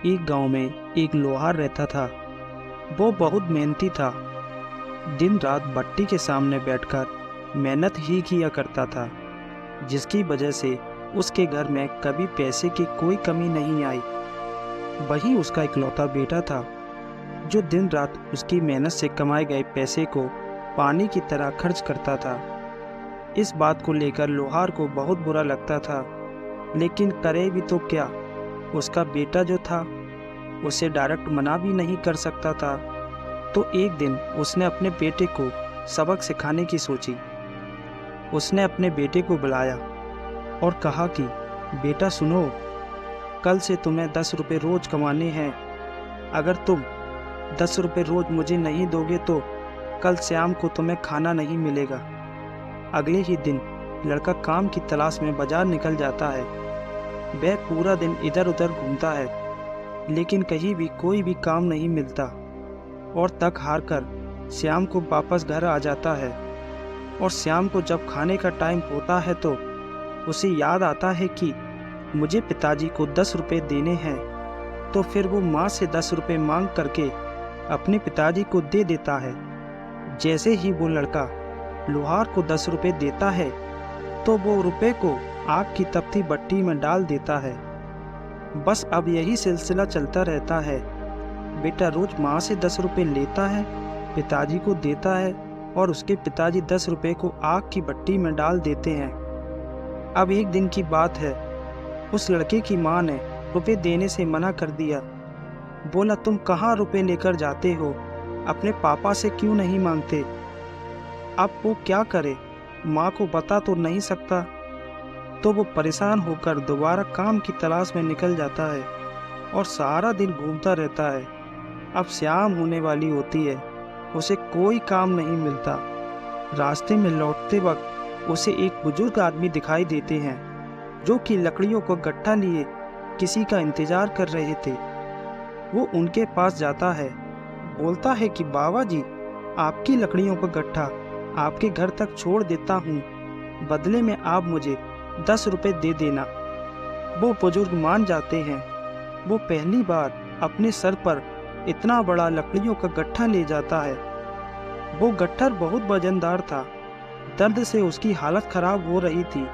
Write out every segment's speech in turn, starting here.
एक गांव में एक लोहार रहता था। वो बहुत मेहनती था। दिन रात भट्टी के सामने बैठकर मेहनत ही किया करता था, जिसकी वजह से उसके घर में कभी पैसे की कोई कमी नहीं आई। वही उसका इकलौता बेटा था, जो दिन रात उसकी मेहनत से कमाए गए पैसे को पानी की तरह खर्च करता था। इस बात को लेकर लोहार को बहुत बुरा लगता था, लेकिन करे भी तो क्या। उसका बेटा जो था, उसे डायरेक्ट मना भी नहीं कर सकता था। तो एक दिन उसने अपने बेटे को सबक सिखाने की सोची। उसने अपने बेटे को बुलाया और कहा कि बेटा सुनो, कल से तुम्हें 10 रुपये रोज कमाने हैं। अगर तुम 10 रुपये रोज मुझे नहीं दोगे तो कल शाम को तुम्हें खाना नहीं मिलेगा। अगले ही दिन लड़का काम की तलाश में बाजार निकल जाता है। वह पूरा दिन इधर उधर घूमता है, लेकिन कहीं भी कोई भी काम नहीं मिलता और थक हार कर शाम को वापस घर आ जाता है। और शाम को जब खाने का टाइम होता है तो उसे याद आता है कि मुझे पिताजी को 10 रुपये देने हैं। तो फिर वो माँ से 10 रुपये मांग करके अपने पिताजी को दे देता है। जैसे ही वो लड़का लोहार को 10 रुपये देता है तो वो रुपये को आग की तपती भट्टी में डाल देता है। बस अब यही सिलसिला चलता रहता है। बेटा रोज माँ से 10 रुपये लेता है, पिताजी को देता है और उसके पिताजी 10 रुपये को आग की भट्टी में डाल देते हैं। अब एक दिन की बात है, उस लड़के की माँ ने रुपये देने से मना कर दिया। बोला तुम कहाँ रुपये लेकर जाते हो, अपने पापा से क्यों नहीं मांगते। अब वो क्या करे, माँ को बता तो नहीं सकता। तो वो परेशान होकर दोबारा काम की तलाश में निकल जाता है और सारा दिन घूमता रहता है। अब शाम होने वाली होती है, उसे कोई काम नहीं मिलता। रास्ते में लौटते वक्त उसे एक बुजुर्ग आदमी दिखाई देते हैं, जो कि लकड़ियों को गट्ठा लिए किसी का इंतजार कर रहे थे। वो उनके पास जाता है, बोलता है कि बाबा जी, आपकी लकड़ियों का गट्ठा आपके घर तक छोड़ देता हूँ, बदले में आप मुझे 10 रुपये दे देना। वो बुजुर्ग मान जाते हैं। वो पहली बार अपने सर पर इतना बड़ा लकड़ियों का गट्ठा ले जाता है। वो गट्ठर बहुत वजनदार था। दर्द से उसकी हालत खराब हो रही थी,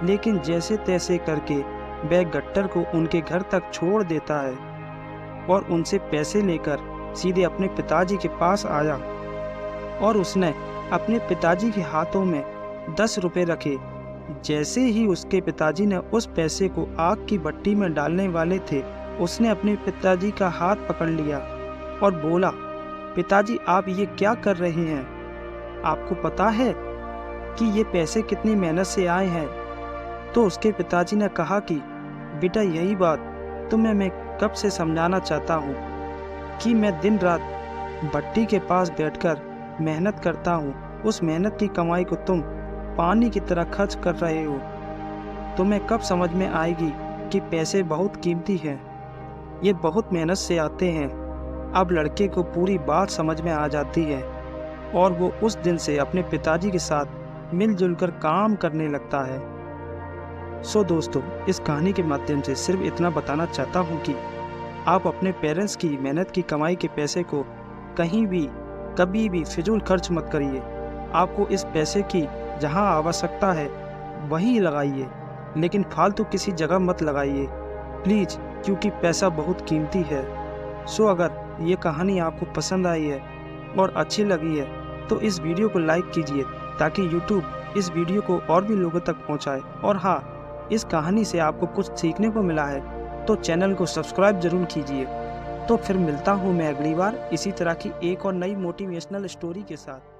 लेकिन जैसे तैसे करके वह गट्ठर को उनके घर तक छोड़ देता है और उनसे पैसे लेकर सीधे अपने पिताजी के पास आया। और उसने अपने पिताजी के हाथों में 10 रुपये रखे। जैसे ही उसके पिताजी ने उस पैसे को आग की भट्टी में डालने वाले थे, उसने अपने पिताजी का हाथ पकड़ लिया और बोला, पिताजी आप ये क्या कर रहे हैं? आपको पता है कि ये पैसे कितनी मेहनत से आए हैं? तो उसके पिताजी ने कहा कि बेटा यही बात तुम्हें मैं कब से समझाना चाहता हूँ कि मैं दिन रात भट्टी के पास बैठकर मेहनत करता हूँ। उस मेहनत की कमाई को तुम पानी की तरह खर्च कर रहे हो। तुम्हें कब समझ में आएगी कि पैसे बहुत कीमती हैं, ये बहुत मेहनत से आते हैं। अब लड़के को पूरी बात समझ में आ जाती है और वो उस दिन से अपने पिताजी के साथ मिलजुल कर काम करने लगता है। सो दोस्तों, इस कहानी के माध्यम से सिर्फ इतना बताना चाहता हूँ कि आप अपने पेरेंट्स की मेहनत की कमाई के पैसे को कहीं भी कभी भी फिजूल खर्च मत करिए। आपको इस पैसे की जहाँ आवश्यकता है वहीं लगाइए, लेकिन फालतू किसी जगह मत लगाइए प्लीज़, क्योंकि पैसा बहुत कीमती है। सो अगर ये कहानी आपको पसंद आई है और अच्छी लगी है तो इस वीडियो को लाइक कीजिए, ताकि यूट्यूब इस वीडियो को और भी लोगों तक पहुंचाए। और हाँ, इस कहानी से आपको कुछ सीखने को मिला है तो चैनल को सब्सक्राइब जरूर कीजिए। तो फिर मिलता हूँ मैं अगली बार इसी तरह की एक और नई मोटिवेशनल स्टोरी के साथ।